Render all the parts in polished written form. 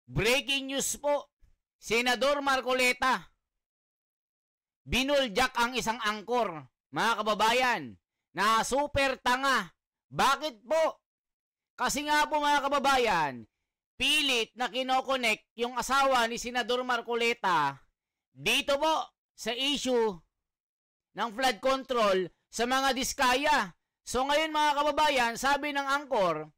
Breaking news po, Senador Marcoleta, binuljak ang isang angkor, mga kababayan, na super tanga. Bakit po? Kasi nga po mga kababayan, pilit na kinokonek yung asawa ni Senador Marcoleta dito po sa issue ng flood control sa mga diskaya. So ngayon mga kababayan, sabi ng angkor,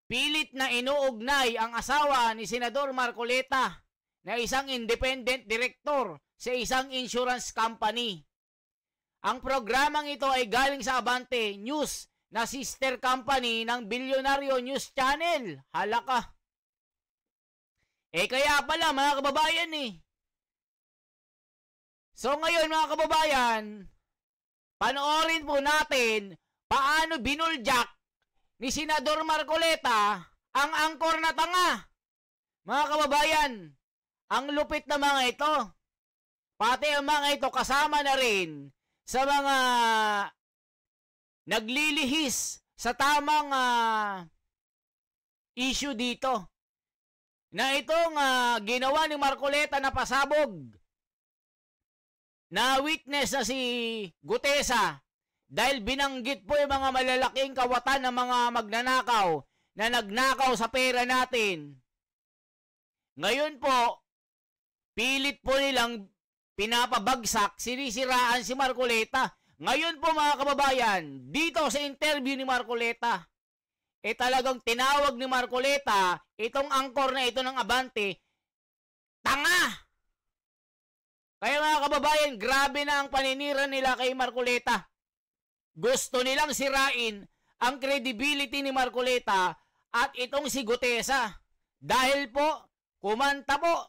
pilit na inuugnay ang asawa ni Senador Marcoleta na isang independent director sa isang insurance company. Ang programang ito ay galing sa Abante News na sister company ng Bilyonaryo News Channel. Halaka. Kaya pala mga kababayan So ngayon mga kababayan, panoorin po natin paano binuljak ni Senador Marcoleta ang angkor na tanga. Mga kababayan, ang lupit na mga ito. Pati ang mga ito kasama na rin sa mga naglilihis sa tamang issue dito. Na itong ginawa ni Marcoleta na pasabog na witness na si Gutesa dahil binanggit po yung mga malalaking kawatan ng mga magnanakaw na nagnakaw sa pera natin. Ngayon po, pilit po nilang pinapabagsak, sinisiraan si Marcoleta. Ngayon po mga kababayan, dito sa interview ni Marcoleta, talagang tinawag ni Marcoleta itong angkor na ito ng Abante, tanga! Kaya mga kababayan, grabe na ang paninira nila kay Marcoleta. Gusto nilang sirain ang credibility ni Marcoleta at itong si Gutesa. Dahil po, kumanta po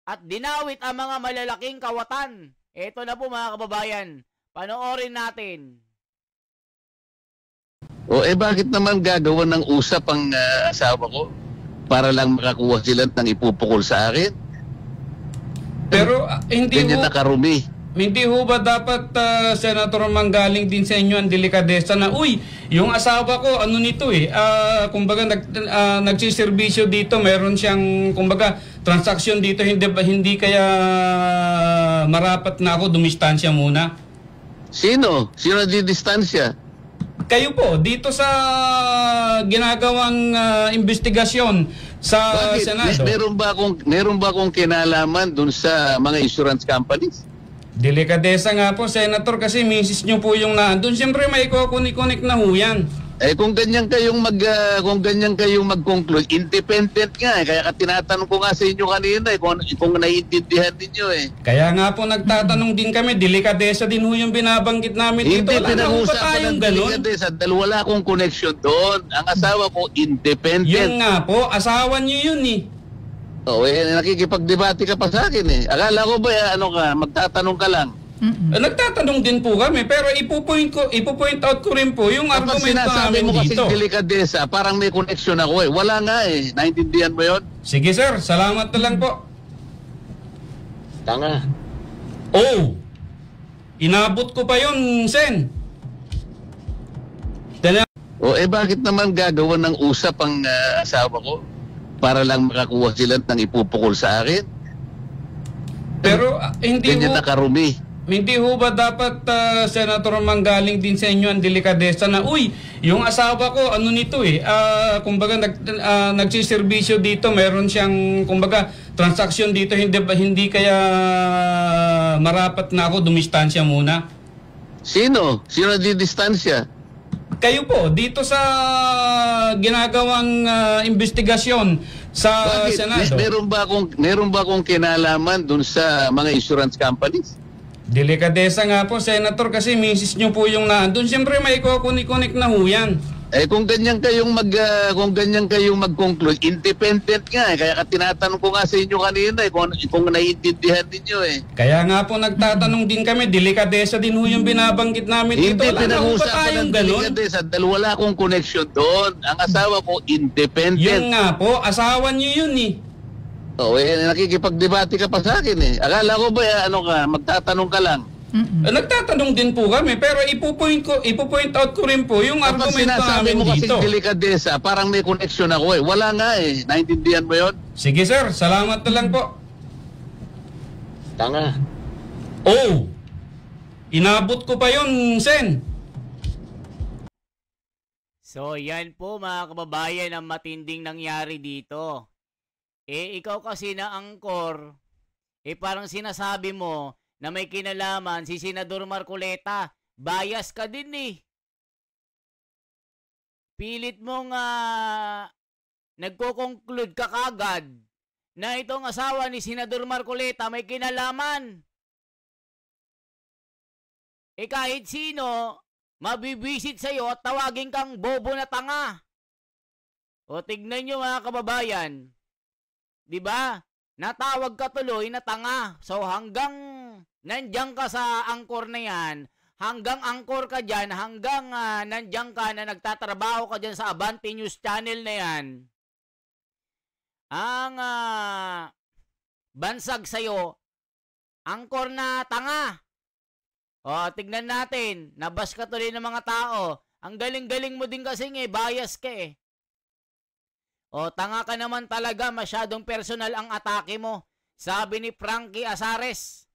at dinawit ang mga malalaking kawatan. Ito na po mga kababayan. Panoorin natin. Bakit naman gagawa ng usap ang asawa ko para lang makakuha sila ng ipupukol sa akin? Pero hindi ganyan na karumi. Hindi ho ba dapat, Senator, manggaling din sa inyo ang delikadesa na, yung asawa ko, ano nito kumbaga nagsiservisyo dito, meron siyang, kumbaga, transaksyon dito, hindi kaya marapat na ako dumistansya muna? Sino? Sino di-distansya? Kayo po, dito sa ginagawang investigasyon sa Bakit? Senado. Meron ba akong kinalaman dun sa mga insurance companies? Delikadesa nga po, Senator, kasi misis nyo po yung naandun. Siyempre may kukunik-kunik na ho yan. Kung ganyan kayong mag-conclude, independent nga kaya tinatanong ko nga sa inyo kanina kung naiintindihan niyo Kaya nga po nagtatanong din kami, delikadesa din ho yung binabanggit namin dito. Hindi pinag-uusapan ng delikadesa dahil wala akong connection doon. Ang asawa ko independent. Yun nga po, asawa niyo yun nakikipagdebate ka pa sa akin Akala ko ba magtatanong ka lang? Nagtatanong din po kami, pero ipo-point out ko rin po yung argumento namin mo dito. Kasi delikadesa, parang may connection ako Wala nga Naintindihan mo yun? Sige sir, salamat na lang po. Tanga. Inabot ko pa yun, Sen. Bakit naman gagawa ng usap ang asawa ko para lang makakuha sila ng ipupukol sa akin? Pero ganyan na karumi. Hindi ho ba dapat, Senator, manggaling din sa inyo ang delikadesa na, yung asawa ko, ano nito kumbaga nagsiservisyo dito, meron siyang, kumbaga, transaksyon dito, hindi kaya marapat na ako dumistansya muna? Sino? Sino di-distansya? Kayo po, dito sa ginagawang investigasyon sa Senado. Meron ba akong kinalaman dun sa mga insurance companies? Delikadesa nga po, Senator, kasi misis nyo po yung naandun. Siyempre may kukunik-kunik na ho yan. Kung ganyan kayong mag-conclude, independent nga kaya tinatanong ko nga sa inyo kanina kung naiintindihan niyo Kaya nga po nagtatanong din kami, delikadesa din ho yung binabanggit namin dito. Hindi pinag-uusapan ng delikadesa dahil wala akong connection doon. Ang asawa ko independent. Yun nga po, asawa niyo yun nakikipagdebate ka pa sa akin Akala ko ba magtatanong ka lang? Nagtatanong din po kami, pero ipo-point out ko rin po yung Kapag argumento sinasabi namin mo kasi dito. delikadesa, parang may connection ako eh. Wala nga eh. Naintindihan mo yun? Sige sir, salamat na lang po. Tanga. Oh, inabot ko pa yun, Sen. So, yan po mga kababayan ang matinding nangyari dito. Ikaw kasi na angkor, parang sinasabi mo na may kinalaman si Senador Marcoleta. Bias ka din eh. Pilit mong nagko-conclude ka kagad na itong asawa ni Senador Marcoleta may kinalaman. Kahit sino, mabibisit sa'yo at tawagin kang bobo na tanga. O tignan nyo mga kababayan, di ba? Natawag ka tuloy na tanga. So hanggang nandiyan ka sa angkor na yan, hanggang angkor ka dyan, hanggang nandiyan ka na nagtatrabaho ka dyan sa Abante News Channel na yan, ang bansag sa'yo, angkor na tanga. O, tignan natin. Nabas ka tuloy ng mga tao. Ang galing-galing mo din kasi bias ka eh. O, tanga ka naman talaga. Masyadong personal ang atake mo. Sabi ni Frankie Azares.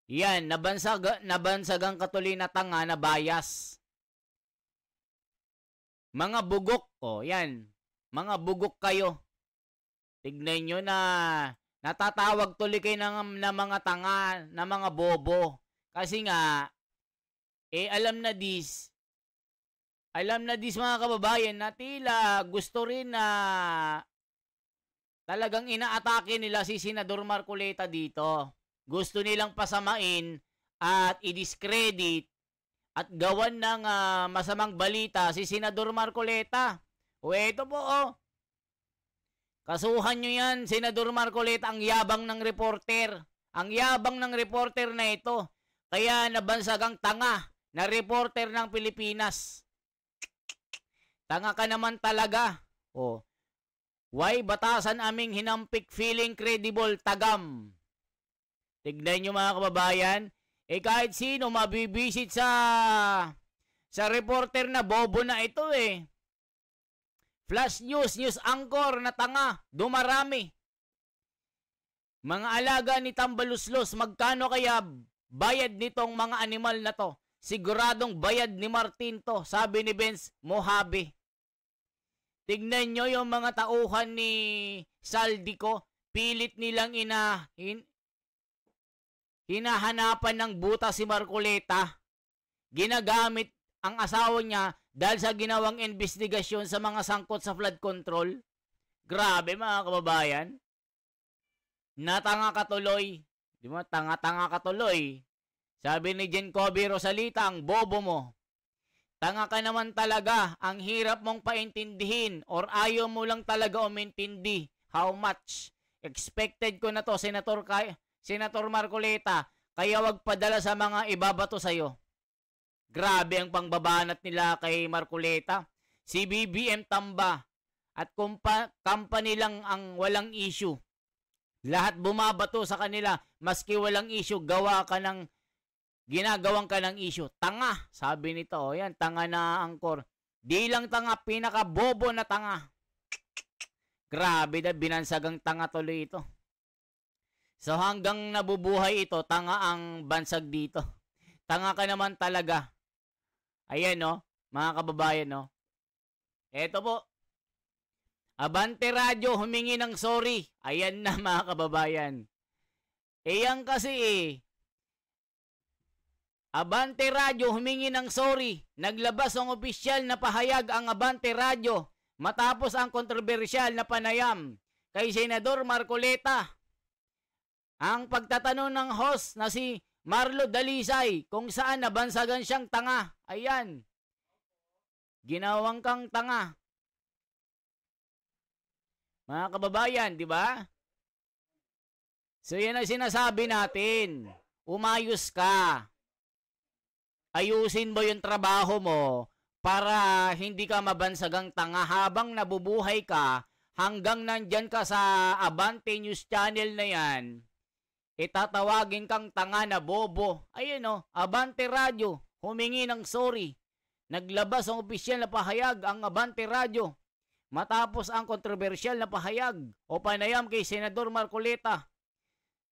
Yan, nabansagang katuloy na tanga na bias. Mga bugok. O, yan. Mga bugok kayo. Tignan nyo na natatawag tuloy kayo ng mga tanga, na mga bobo. Kasi nga, alam na dis mga kababayan na tila gusto rin na talagang inaatake nila si Senador Marcoleta dito. Gusto nilang pasamain at i-discredit at gawan ng masamang balita si Senador Marcoleta. O eto po kasuhan nyo yan, Senador Marcoleta, ang yabang ng reporter. Ang yabang ng reporter na ito. Kaya nabansagang tanga na reporter ng Pilipinas. Tanga ka naman talaga. Why batasan aming hinampik feeling credible tagam? Tignan nyo mga kababayan. Kahit sino mabibisit sa reporter na bobo na ito eh. Flash News, news anchor na tanga, dumarami. Mga alaga ni Tambaluslos, magkano kaya bayad nitong mga animal na to? Siguradong bayad ni Martin to, sabi ni Benz Mojave. Tignan nyo yung mga tauhan ni Saldico, pilit nilang hinahanapan ng buta si Marcoleta. Ginagamit ang asawa niya dahil sa ginawang investigasyon sa mga sangkot sa flood control. Grabe mga kababayan. Natanga ka tuloy. Di ba? Tanga-tanga ka tuloy. Sabi ni Jen Kobe Rosalita, ang bobo mo. Tanga ka naman talaga. Ang hirap mong paintindihin or ayaw mo lang talaga umintindi. How much? Expected ko na to, Senator Marcoleta. Kaya wag padala sa mga ibabato sa'yo. Grabe ang pangbabanat nila kay Marcoleta. Si BBM tamba at company lang ang walang issue. Lahat bumabato sa kanila maski walang issue, ginagawang ka ng issue. Tanga, sabi nito. Yan, tanga na angkor. Di lang tanga, pinaka-bobo na tanga. Grabe na, binansagang tanga tuloy ito. So hanggang nabubuhay ito, tanga ang bansag dito. Tanga ka naman talaga. Ayan mga kababayan Eto po. Abante Radio humingi ng sorry. Ayan na mga kababayan. Yan kasi Abante Radio humingi ng sorry. Naglabas ang opisyal na pahayag ang Abante Radio matapos ang kontrobersyal na panayam kay Senador Marcoleta. Ang pagtatanong ng host na si Marlo Dalisay kung saan nabansagan siyang tanga. Ayan. Ginawang kang tanga. Mga kababayan, di ba? So yan ang sinasabi natin. Umayos ka. Ayusin mo yung trabaho mo para hindi ka mabansagang tanga habang nabubuhay ka hanggang nandyan ka sa Abante News Channel na yan. itatawagin kang tanga na bobo. Ayun o, Abante Radio, humingi ng sorry. Naglabas ang opisyal na pahayag ang Abante Radio matapos ang kontrobersyal na pahayag o panayam kay Senador Marcoleta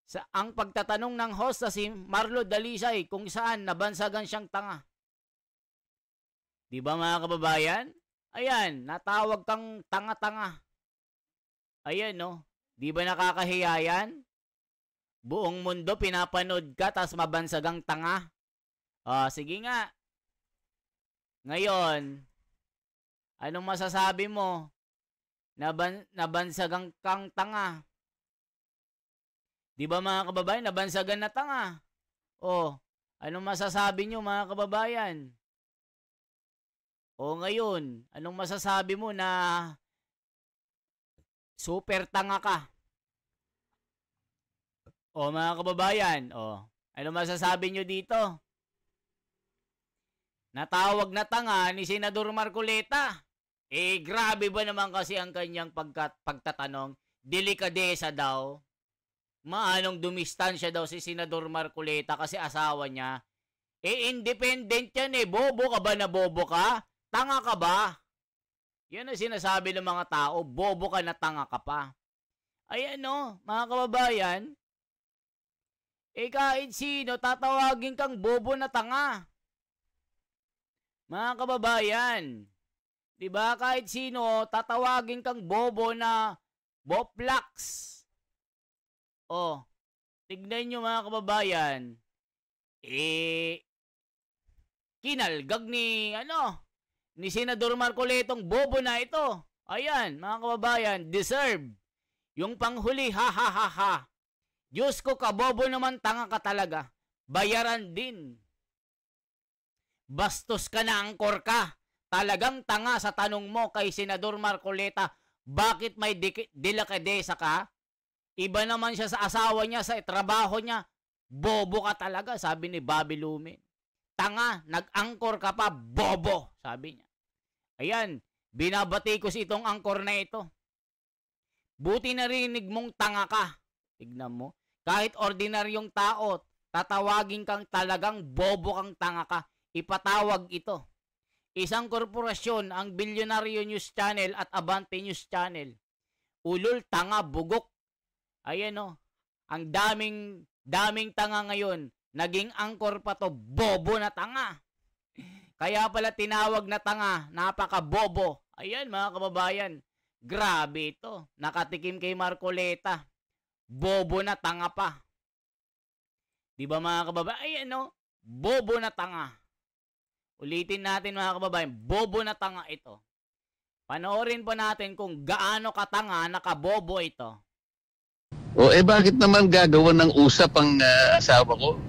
sa ang pagtatanong ng host na si Marlo Dalisay kung saan nabansagan siyang tanga. Di ba mga kababayan? Ayan, natawag kang tanga-tanga. Ayan no, di ba nakakahiya yan? Buong mundo pinapanood ka tas mabansagang tanga. Sige nga. Ngayon, anong masasabi mo? Nabansagang kang tanga. Di ba mga kababayan, nabansagan na tanga? Anong masasabi nyo mga kababayan? Ngayon, anong masasabi mo na super tanga ka? Mga kababayan, anong masasabi nyo dito? Natawag na tanga ni Senador Marcoleta. Grabe ba naman kasi ang kanyang pagtatanong? Delikadesa daw. Maanong dumistansya daw si Senador Marcoleta kasi asawa niya. Independent yan Bobo ka ba na bobo ka? Tanga ka ba? Yan ang sinasabi ng mga tao. Bobo ka na tanga ka pa. Ayan mga kababayan. Kahit sino, tatawagin kang bobo na tanga. Mga kababayan. Diba? Kahit sino, tatawagin kang bobo na boplax. Tignan nyo mga kababayan. Kinalgag ni Senador Marcoletong bobo na ito. Ayan, mga kababayan, deserve. Yung panghuli, ha ha ha ha. Diyos ko, kabobo naman, tanga ka talaga. Bayaran din. Bastos ka na, angkor ka. Talagang tanga sa tanong mo kay Senador Marcoleta. Bakit may delikadesa ka? Iba naman siya sa asawa niya, sa trabaho niya. Bobo ka talaga, sabi ni Bobby Lumen. Tanga, nag-angkor ka pa, bobo, sabi niya. Ayan, binabati ko si itong angkor na ito. Buti narinig mong tanga ka. Tignan mo. Kahit ordinaryong tao, tatawagin kang talagang bobo kang tanga ka. Ipatawag ito. Isang korporasyon, ang Bilyonaryo News Channel at Abante News Channel. Ulol, tanga, bugok. Ayan ang daming tanga ngayon. Naging angkor pa to, bobo na tanga. Kaya pala tinawag na tanga, napaka-bobo. Ayan mga kababayan, grabe ito. Nakatikim kay Marcoleta. Bobo na tanga pa. Di ba mga kababayan? Ayan bobo na tanga. Ulitin natin mga kababayan, bobo na tanga ito. Panoorin po natin kung gaano katanga nakabobo ito. Bakit naman gagawa ng usap ang asawa ko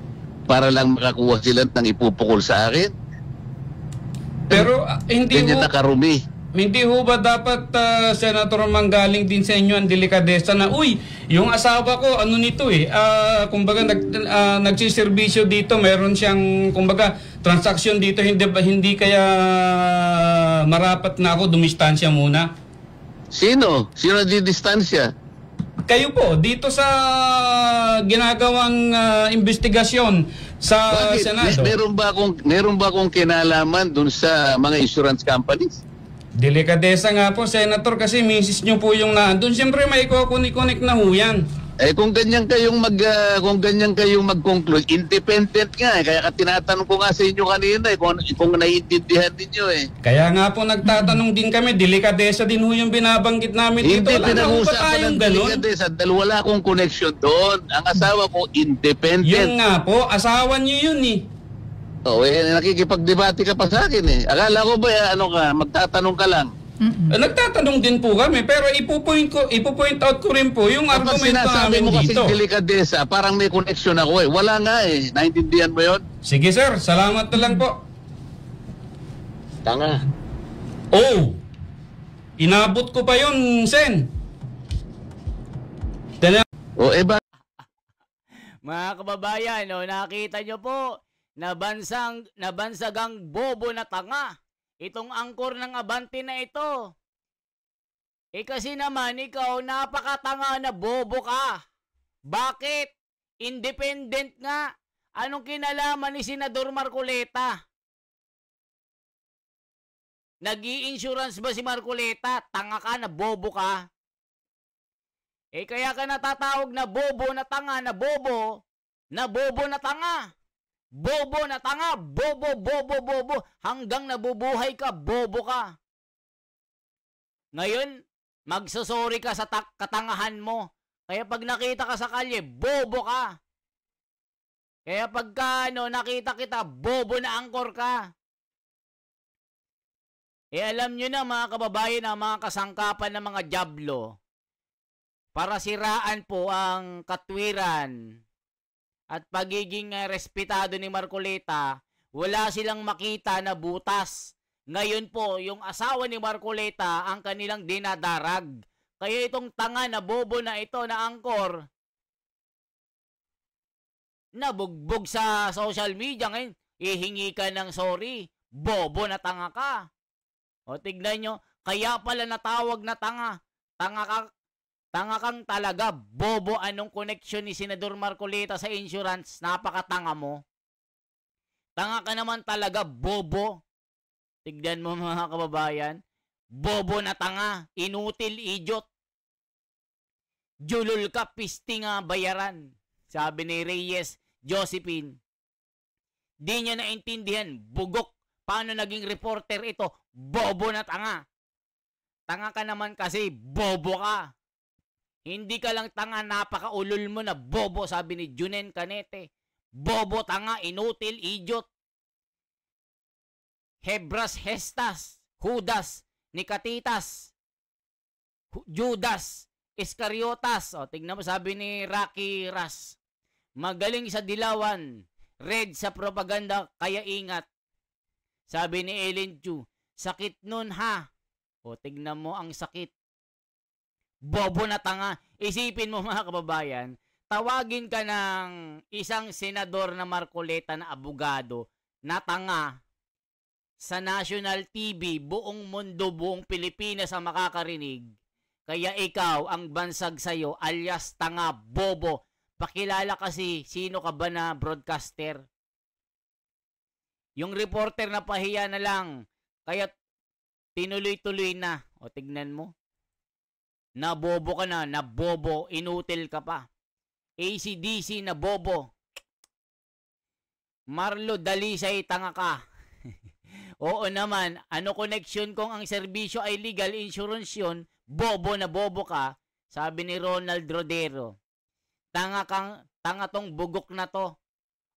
para lang makakuha sila ng ipupukol sa akin? Pero hindi ganyan nakarumi. Hindi ho ba dapat, Senator, manggaling din sa inyo ang delikadesa na, yung asawa ko, nito kumbaga nagsiservisyo dito, meron siyang, kumbaga, transaksyon dito, hindi kaya marapat na ako dumistansya muna? Sino? Sino di distansya? Kayo po, dito sa ginagawang investigasyon sa Senado. Meron ba akong kinalaman dun sa mga insurance companies? Delikadesa nga po, Senator, kasi misis nyo po yung naandun. Siyempre may kunik-kunik na ho yan. Kung ganyan kayong mag-conclude, independent nga kaya tinatanong ko nga sa inyo kanina kung naiintindihan niyo Kaya nga po nagtatanong din kami, delikadesa din ho yung binabanggit namin dito. Hindi pinag-uusapan ng delikadesa dahil wala akong connection doon. Ang asawa ko independent. Yun nga po, asawa niyo yun nakikipagdebate ka pa sa akin Akala ko ba magtatanong ka lang? Nagtatanong din po kami, pero ipo-point out ko rin po yung argumento namin mo kasi dito. Delikadesa, parang may connection ako Wala nga Naintindihan mo yun? Sige sir, salamat na lang po. Tanga. Inabot ko pa yun, Sen. Mga kababayan, nakita nyo po, nabansagang bobo na tanga. Itong angkor ng Abante na ito. Kasi naman ikaw, napakatanga na bobo ka. Bakit? Independent nga. Anong kinalaman ni Senador Marcoleta? Nag-i-insurance ba si Marcoleta? Tanga ka, na bobo ka. Eh kaya ka natatawag na bobo na tanga, na bobo na tanga. Bobo na tanga, bobo. Hanggang nabubuhay ka, bobo ka. Ngayon, magsasorry ka sa katangahan mo. Kaya pag nakita ka sa kalye, bobo ka. Kaya pagka nakita kita, bobo na angkor ka. Eh alam nyo na mga kababayan, ang mga kasangkapan ng mga diablo, para siraan po ang katwiran at pagiging respetado ni Marcoleta, wala silang makita na butas. Ngayon po, yung asawa ni Marcoleta ang kanilang dinadarag. Kaya itong tanga na bobo na ito na angkor, nabugbog sa social media ngayon, ihingi ka ng sorry. Bobo na tanga ka. O tignan nyo, kaya pala natawag na tanga. Tanga kang talaga, bobo. Anong connection ni Senador Marcoleta sa insurance? Napakatanga mo. Tanga ka naman talaga, bobo. Tignan mo mga kababayan. Bobo na tanga, inutil, idiot. Julul ka, pisti nga bayaran. Sabi ni Reyes Josephine. Di niya naintindihan, bugok. Paano naging reporter ito? Bobo na tanga. Tanga ka naman kasi, bobo ka. Hindi ka lang tanga, napakaulol mo na bobo, sabi ni Junen Canete. Bobo, tanga, inutil, idiot. Hebras, Hestas, Judas, Nicatitas, Judas, Iscariotas. O, tignan mo, sabi ni Rocky Ras. Magaling sa dilawan, red sa propaganda, kaya ingat. Sabi ni Ellen Chu, sakit nun ha. O, tignan mo ang sakit. Bobo na tanga. Isipin mo mga kababayan, tawagin ka ng isang senador na Marcoleta na abogado na tanga sa national TV, buong mundo, buong Pilipinas ang makakarinig. Kaya ikaw, ang bansag sa'yo, alias tanga, bobo. Pakilala kasi, sino ka ba na broadcaster? Yung reporter na pahiya na lang, kaya tinuloy-tuloy na. O tignan mo. Nabobo ka na, nabobo, inutil ka pa. AC/DC na bobo. Marlo Dalisay, tanga ka. Oo naman, ano connection kung ang serbisyo ay legal insurance yun, bobo na bobo ka, sabi ni Ronald Rodero. Tanga tong bugok na to,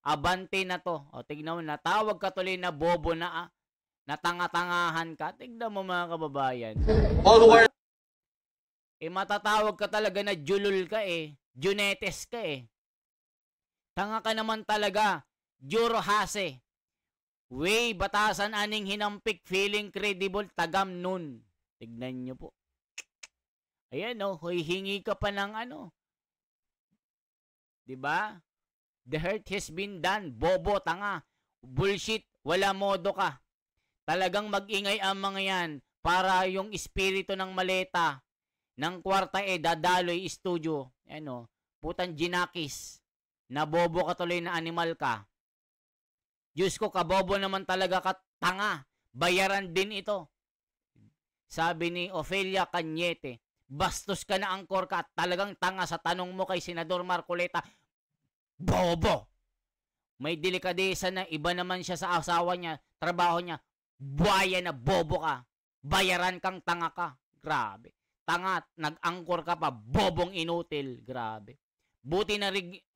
abante na to. O tignan mo, natawag ka tuloy na bobo na tanga-tangahan ka. Tignan mo mga kababayan. Matatawag ka talaga na julul ka Junetes ka Tanga ka naman talaga, Juro Hase. Way, batasan aning hinampik, feeling credible, tagam nun. Tignan nyo po. Ayan hingi ka pa ng diba? The hurt has been done, bobo, tanga. Bullshit, wala modo ka. Talagang mag-ingay ang mga yan para yung espiritu ng maleta ng kwarta dadaloy studio. Putang ginakis. Nabobo ka tuloy na animal ka. Diyos ko, kabobo naman talaga ka, tanga. Bayaran din ito. Sabi ni Ofelia Cañete, bastos ka na angkor ka at talagang tanga sa tanong mo kay Senador Marcoleta. Bobo! May delikadesa na iba naman siya sa asawa niya, trabaho niya. Buhaya na bobo ka. Bayaran kang tanga ka. Grabe. Tanga, nag-angkor ka pa, bobong inutil. Grabe. Buti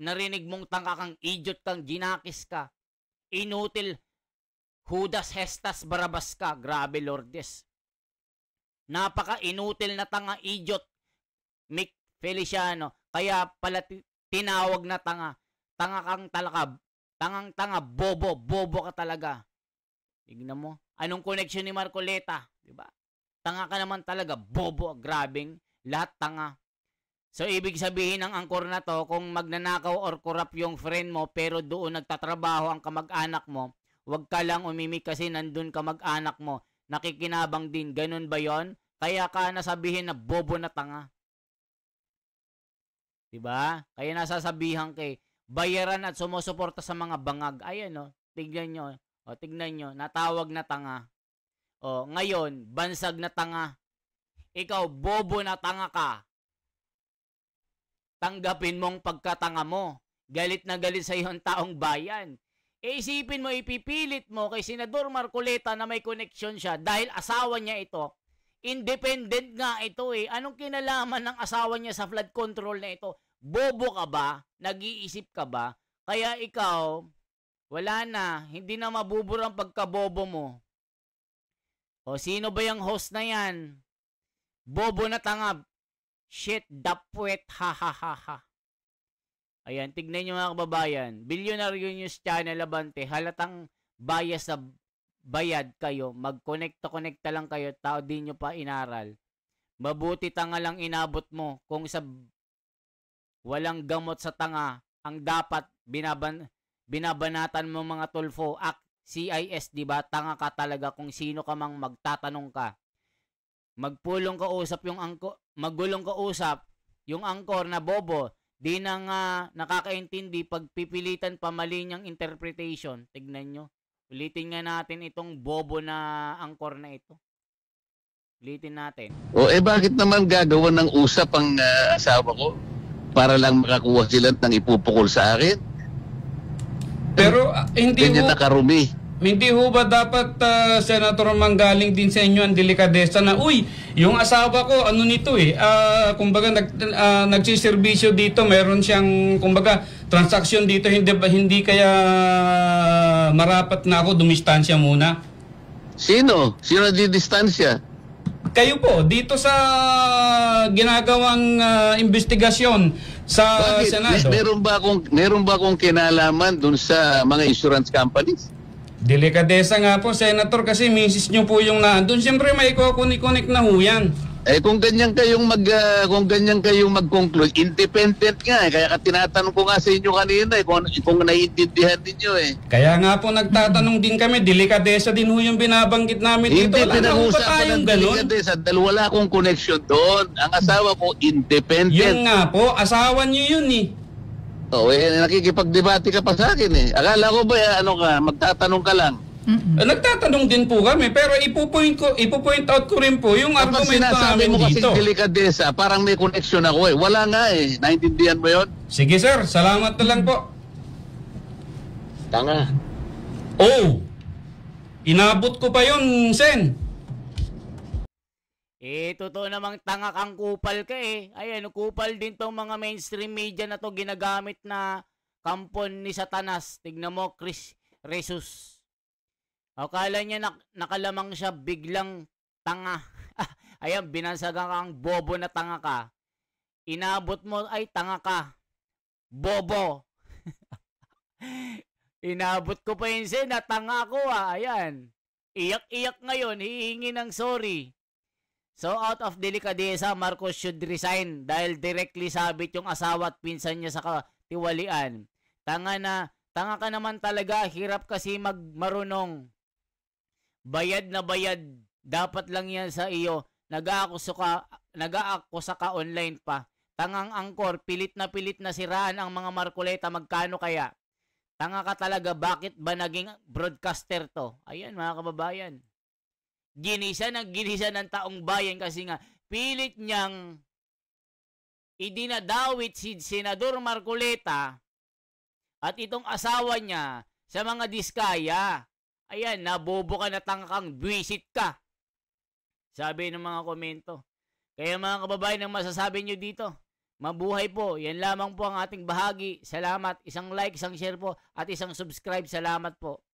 narinig mong tanga kang, idiot kang, ginakis ka. Inutil, Judas, Hestas, Barabas ka. Grabe, Lourdes. Napaka-inutil na tanga, idiot, Mick Feliciano. Kaya pala tinawag na tanga. Tanga kang talakab. Tangang-tanga, bobo ka talaga. Tignan mo. Anong connection ni Marcoleta? Diba? Tanga ka naman talaga, bobo, grabing, lahat tanga. So, ibig sabihin ng angkor na to, kung magnanakaw or corrupt yung friend mo, pero doon nagtatrabaho ang kamag-anak mo, wag ka lang umimik kasi nandun kamag-anak mo, nakikinabang din, ganun ba yon? Kaya ka nasabihin na bobo na tanga. Diba? Kaya nasasabihan kay, bayaran at sumusuporta sa mga bangag. Ayan, no? Tignan nyo. O, tignan nyo. Natawag na tanga. O, ngayon, bansag na tanga. Ikaw, bobo na tanga ka. Tanggapin mong pagkatanga mo. Galit na galit sa iyo ang taong bayan. E isipin mo, ipipilit mo kay Senador Marcoleta na may koneksyon siya dahil asawa niya ito. Independent nga ito eh. Anong kinalaman ng asawa niya sa flood control na ito? Bobo ka ba? Nag-iisip ka ba? Kaya ikaw, wala na. Hindi na mabubura ang pagkabobo mo. O sino ba yung host na yan? Bobo na tanga. Shit, dapwet, ha ha ha ha. Ayan, tignan nyo mga kababayan. Billionaire News Channel Abante, halatang bias sa bayad kayo. Mag-connect-connecta lang kayo, tao di nyo pa inaral. Mabuti tanga lang inabot mo kung sa walang gamot sa tanga ang dapat binabanatan mo mga tulfo. CIS, di ba? Tanga ka talaga kung sino ka mang magtatanong ka. Magulong ka usap yung angkor na bobo. Di na nga nakakaintindi pagpipilitan pa mali niyang interpretation. Tignan nyo. Ulitin nga natin itong bobo na angkor na ito. Ulitin natin. O bakit naman gagawa ng usap ang asawa ko? Para lang makakuha sila ng ipupukol sa akin? Pero hindi ganyan nakarumi. Hindi ho ba dapat, Senator, manggaling din sa inyo ang delikadesa na, uy, yung asawa ko, ano nito eh, kumbaga nagsiservisyo dito, meron siyang, kumbaga, transaksyon dito, hindi kaya marapat na ako dumistansya muna? Sino? Sino di distansya? Kayo po, dito sa ginagawang investigasyon sa Bakit? Senado. Meron ba akong kinalaman dun sa mga insurance companies? Delikadesa nga po, Senator, kasi misis nyo po yung naandun. Siyempre may kukunik-kunik na ho yan. Kung ganyan kayong mag-conclude, independent nga kaya tinatanong ko nga sa inyo kanina kung naiintindihan niyo eh. Kaya nga po nagtatanong din kami, delikadesa din ho yung binabanggit namin dito. Hindi Wala na ho ba pinag-uusapan tayong ng ganun? delikadesa dahil wala akong connection doon. Ang asawa ko independent. Yun nga po, asawa nyo yun eh. Nakikipagdebate ka pa sa akin eh. Akala ko ba magtatanong ka lang? Nagtatanong din po kami, pero ipo-point out ko rin po yung Kapag argumento sinasabi namin mo kasi dito. delikadesa, parang may connection ako eh. Wala nga eh. Naintindihan mo yun? Sige sir, salamat na lang po. Tanga. Oh, inabot ko pa yun, Sen. Totoo namang tanga kang kupal ka eh. Ayan, kupal din tong mga mainstream media na to ginagamit na kampon ni Satanas. Tignan mo, Chris Jesus. Akala niya nakalamang siya, biglang tanga. Ayan, binansagan kang bobo na tanga ka. Inabot mo, ay tanga ka. Bobo. Inabot ko pa yun na tanga ko Ayan. Iyak-iyak ngayon, hihingi ng sorry. So out of delikadesa, Marcos should resign dahil directly sabit yung asawa at pinsan niya sa katiwalian. Tanga ka naman talaga, hirap kasi marunong. Bayad na bayad, dapat lang yan sa iyo. Nag-aakusa ka online pa. Tangang angkor, pilit na siraan ang mga Marcoleta, magkano kaya? Tanga ka talaga, bakit ba naging broadcaster to? Ayan mga kababayan. Ginisa ng taong bayan kasi nga pilit niyang idinadawit si Senador Marcoleta at itong asawa niya sa mga diskaya. Ayan, nabobo ka na tanga kang buwisit ka. Sabi ng mga komento. Kaya mga kababayan, ang masasabi nyo dito, mabuhay po. Yan lamang po ang ating bahagi. Salamat. Isang like, isang share po at isang subscribe. Salamat po.